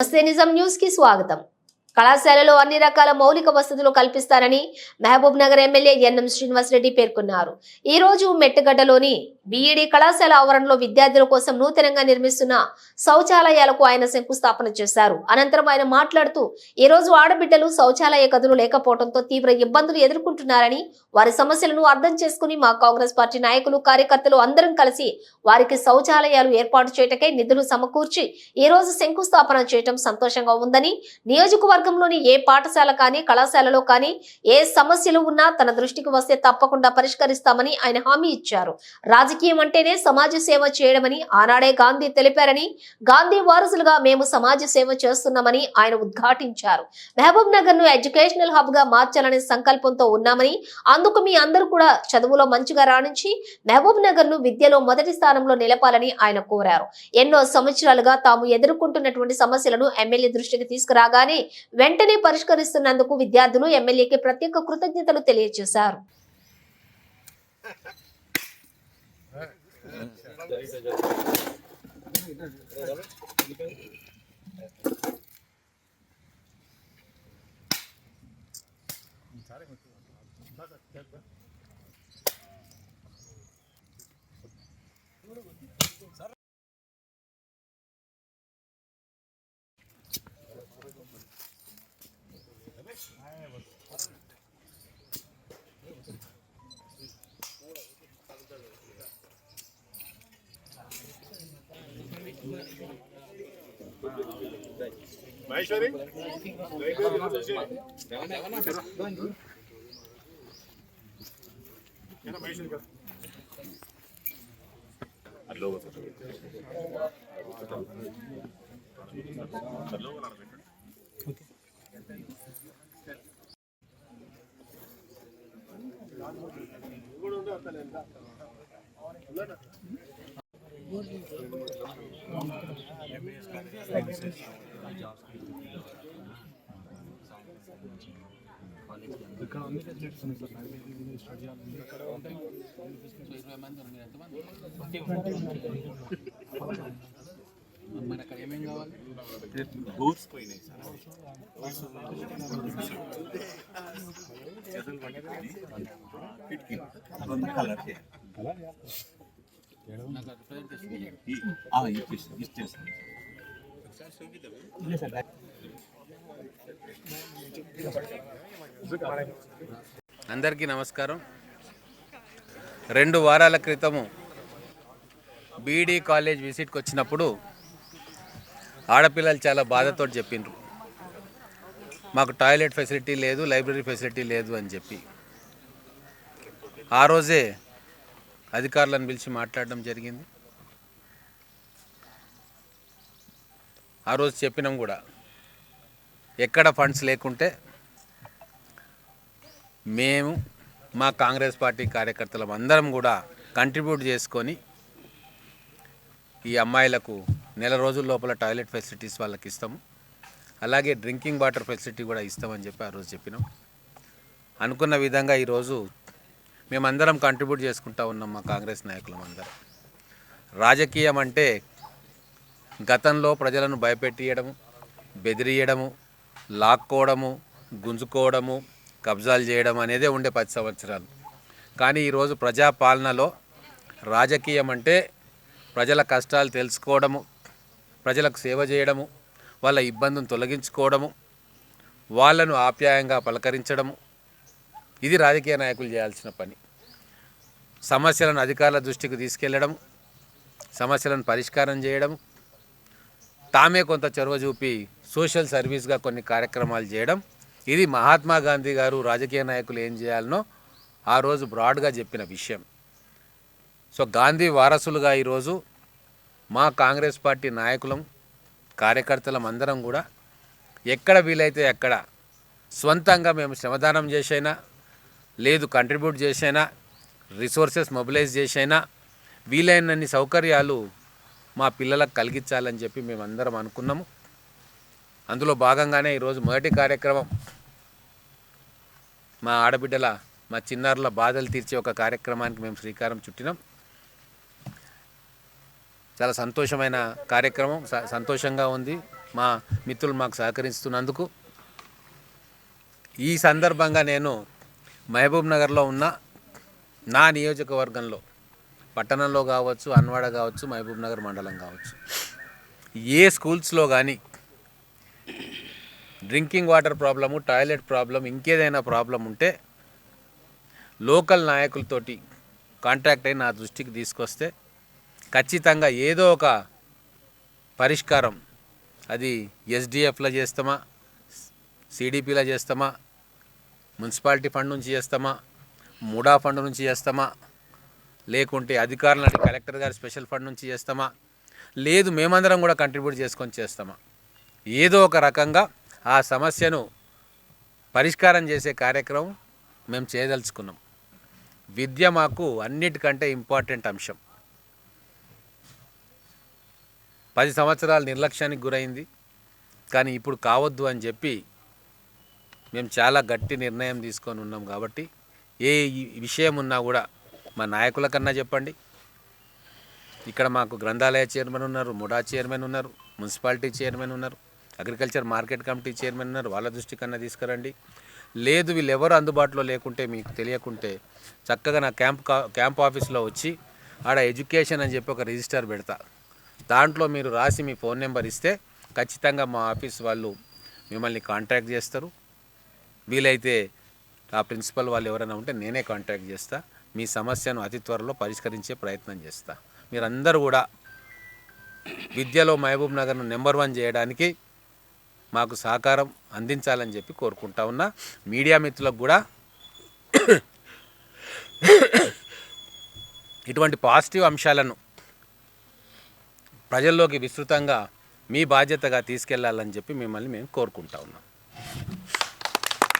నమస్తే నిజాం న్యూస్ కి స్వాగతం. కళాశాలలో అన్ని రకాల మౌలిక వసతులు కల్పిస్తారని మహబూబ్ నగర్ ఎమ్మెల్యే ఎన్ఎం శ్రీనివాస్ రెడ్డి పేర్కొన్నారు. ఈ రోజు మెట్టగడ్డలోని బీఈడీ కళాశాల ఆవరణలో విద్యార్థుల కోసం నూతనంగా నిర్మిస్తున్న శౌచాలయాలకు ఆయన శంకుస్థాపన చేశారు. అనంతరం ఆయన మాట్లాడుతూ ఈ రోజు ఆడబిడ్డలు శౌచాలయ గదులు లేకపోవడంతో తీవ్ర ఇబ్బందులు ఎదుర్కొంటున్నారని, వారి సమస్యలను అర్థం చేసుకుని మా కాంగ్రెస్ పార్టీ నాయకులు కార్యకర్తలు అందరం కలిసి వారికి శౌచాలయాలు ఏర్పాటు చేయటకే నిధులు సమకూర్చి ఈ రోజు శంకుస్థాపన చేయడం సంతోషంగా ఉందని, నియోజకవర్గంలోని ఏ పాఠశాల కానీ కళాశాలలో కానీ ఏ సమస్యలు ఉన్నా తన దృష్టికి వస్తే తప్పకుండా పరిష్కరిస్తామని ఆయన హామీ ఇచ్చారు. రాజకీయం అంటేనే సమాజ సేవ చేయడమని ఆనాడే గాంధీ తెలిపారని, గాంధీ వారసులుగా మేము సమాజ సేవ చేస్తున్నామని ఆయన ఉద్ఘాటించారు. మహబూబ్ నగర్ ను ఎడ్యుకేషనల్ హబ్ గా మార్చాలనే సంకల్పంతో ఉన్నామని, అందుకు మీ అందరూ కూడా చదువులో మంచిగా రాణించి మహబూబ్ నగర్ ను విద్యలో మొదటి స్థానంలో నిలపాలని ఆయన కోరారు. ఎన్నో సంవత్సరాలుగా తాము ఎదుర్కొంటున్నటువంటి సమస్యలను ఎమ్మెల్యే దృష్టికి తీసుకురాగానే వెంటనే పరిష్కరిస్తున్నందుకు విద్యార్థులు ఎమ్మెల్యేకి ప్రత్యేక కృతజ్ఞతలు తెలియజేశారు. మహేశ్వరి ఇక్కడ అన్ని ఫెసిలిటీస్ ఉన్నాయి సార్. లైబ్రరీ స్టడీ హాల్ ఉంది. ఇక్కడ ఉంటాయి 20 మంది ఉన్నారు. ఎంతమంది మన అక్కడ ఏమేం కావాలి? బోర్డ్స్ పోయినాయి సార్. చదువులు పట్టుకొని కిటికీ రెండు కలర్ కలర్ నాకు ప్రెజెంటేషన్ ఇచ్చేస్తాను సార్. అందరికీ నమస్కారం. 2 వారాల క్రితము బీఈడీ కాలేజ్ విజిట్కి వచ్చినప్పుడు ఆడపిల్లలు చాలా బాధతో చెప్పిండ్రు, మాకు టాయిలెట్ ఫెసిలిటీ లేదు, లైబ్రరీ ఫెసిలిటీ లేదు అని చెప్పి. ఆ రోజే అధికారులను పిలిచి మాట్లాడడం జరిగింది. ఆ రోజు చెప్పినాం కూడా, ఎక్కడ ఫండ్స్ లేకుంటే మేము మా కాంగ్రెస్ పార్టీ కార్యకర్తలం అందరం కూడా కంట్రిబ్యూట్ చేసుకొని ఈ అమ్మాయిలకు నెల రోజుల లోపల టాయిలెట్ ఫెసిలిటీస్ వాళ్ళకి ఇస్తాము, అలాగే డ్రింకింగ్ వాటర్ ఫెసిలిటీ కూడా ఇస్తామని చెప్పి ఆ రోజు చెప్పినాం. అనుకున్న విధంగా ఈరోజు మేమందరం కంట్రిబ్యూట్ చేసుకుంటా ఉన్నాం. మా కాంగ్రెస్ నాయకులం అందరం. రాజకీయం అంటే గతంలో ప్రజలను భయపెట్టియడము, బెదిరియడము, లాక్కోవడము, గుంజుకోవడము, కబ్జాలు చేయడం అనేదే ఉండే 10 సంవత్సరాలు. కానీ ఈరోజు ప్రజాపాలనలో రాజకీయం అంటే ప్రజల కష్టాలు తెలుసుకోవడము, ప్రజలకు సేవ చేయడము, వాళ్ళ ఇబ్బందులను తొలగించుకోవడము, వాళ్ళను ఆప్యాయంగా పలకరించడము, ఇది రాజకీయ నాయకులు చేయాల్సిన పని. సమస్యలను అధికారుల దృష్టికి తీసుకెళ్లడం, సమస్యలను పరిష్కారం చేయడం, తామే కొంత చొరవ చూపి సోషల్ సర్వీస్గా కొన్ని కార్యక్రమాలు చేయడం, ఇది మహాత్మా గాంధీ గారు రాజకీయ నాయకులు ఏం చేయాలనో ఆ రోజు బ్రాడ్గా చెప్పిన విషయం. సో గాంధీ వారసులుగా ఈరోజు మా కాంగ్రెస్ పార్టీ నాయకులం, కార్యకర్తలం అందరం కూడా ఎక్కడ వీలైతే అక్కడ స్వంతంగా మేము శ్రమదానం చేసైనా, లేదు కంట్రిబ్యూట్ చేసైనా, రిసోర్సెస్ మొబిలైజ్ చేసైనా వీలైనన్ని సౌకర్యాలు మా పిల్లలకు కలిగించాలని చెప్పి మేమందరం అనుకున్నాము. అందులో భాగంగానే ఈరోజు మొదటి కార్యక్రమం మా ఆడబిడ్డల, మా చిన్నారుల బాధలు తీర్చే ఒక కార్యక్రమానికి మేము శ్రీకారం చుట్టినాం. చాలా సంతోషమైన కార్యక్రమం, సంతోషంగా ఉంది. మా మిత్రులు మాకు సహకరిస్తున్నందుకు. ఈ సందర్భంగా నేను మహబూబ్ నగర్లో ఉన్న నా నియోజకవర్గంలో పట్టణంలో కావచ్చు, అన్వాడ కావచ్చు, మహబూబ్ నగర్ మండలం కావచ్చు, ఏ స్కూల్స్లో కానీ drinking water problem, toilet problem, ఇంకేదైనా ప్రాబ్లం ఉంటే లోకల్ నాయకులతోటి కాంటాక్ట్ అయి నా దృష్టికి తీసుకొస్తే ఖచ్చితంగా ఏదో ఒక పరిష్కారం, అది ఎస్డిఎఫ్లో చేస్తామా, సిడిపిలో చేస్తామా, మున్సిపాలిటీ ఫండ్ నుంచి చేస్తామా, ముడా ఫండ్ నుంచి చేస్తామా, లేకుంటే అధికారులు కలెక్టర్ గారి స్పెషల్ ఫండ్ నుంచి చేస్తామా, లేదు మేమందరం కూడా కంట్రిబ్యూట్ చేసుకొని చేస్తామా, ఏదో ఒక రకంగా ఆ సమస్యను పరిష్కారం చేసే కార్యక్రమం మేము చేయదలుచుకున్నాం. విద్య మాకు అన్నిటికంటే ఇంపార్టెంట్ అంశం. 10 సంవత్సరాలు నిర్లక్ష్యానికి గురైంది, కానీ ఇప్పుడు కావద్దు అని చెప్పి మేము చాలా గట్టి నిర్ణయం తీసుకొని ఉన్నాం. కాబట్టి ఏ విషయం ఉన్నా కూడా మా నాయకుల కన్నా చెప్పండి. ఇక్కడ మాకు గ్రంథాలయ చైర్మన్ ఉన్నారు, ముడా చైర్మన్ ఉన్నారు, మున్సిపాలిటీ చైర్మన్ ఉన్నారు, అగ్రికల్చర్ మార్కెట్ కమిటీ చైర్మన్ ఉన్నారు, వాళ్ళ దృష్టి కన్నా తీసుకురండి. లేదు వీళ్ళెవరు అందుబాటులో లేకుంటే, మీకు తెలియకుంటే చక్కగా నా క్యాంప్ ఆఫీస్లో వచ్చి ఆడ ఎడ్యుకేషన్ అని చెప్పి ఒక రిజిస్టర్ పెడతా. దాంట్లో మీరు రాసి మీ ఫోన్ నెంబర్ ఇస్తే ఖచ్చితంగా మా ఆఫీస్ వాళ్ళు మిమ్మల్ని కాంటాక్ట్ చేస్తారు. వీలైతే ఆ ప్రిన్సిపల్ వాళ్ళు ఎవరైనా ఉంటే నేనే కాంటాక్ట్ చేస్తా. మీ సమస్యను అతి త్వరలో పరిష్కరించే ప్రయత్నం చేస్తా. మీరందరూ కూడా విద్యలో మహబూబ్ నగర్ను నెంబర్ 1 చేయడానికి మాకు సహకారం అందించాలని చెప్పి కోరుకుంటా ఉన్నా. మీడియా మిత్రులకు కూడా ఇటువంటి పాజిటివ్ అంశాలను ప్రజల్లోకి విస్తృతంగా మీ బాధ్యతగా తీసుకెళ్లాలని చెప్పి మిమ్మల్ని మేము కోరుకుంటా ఉన్నాం.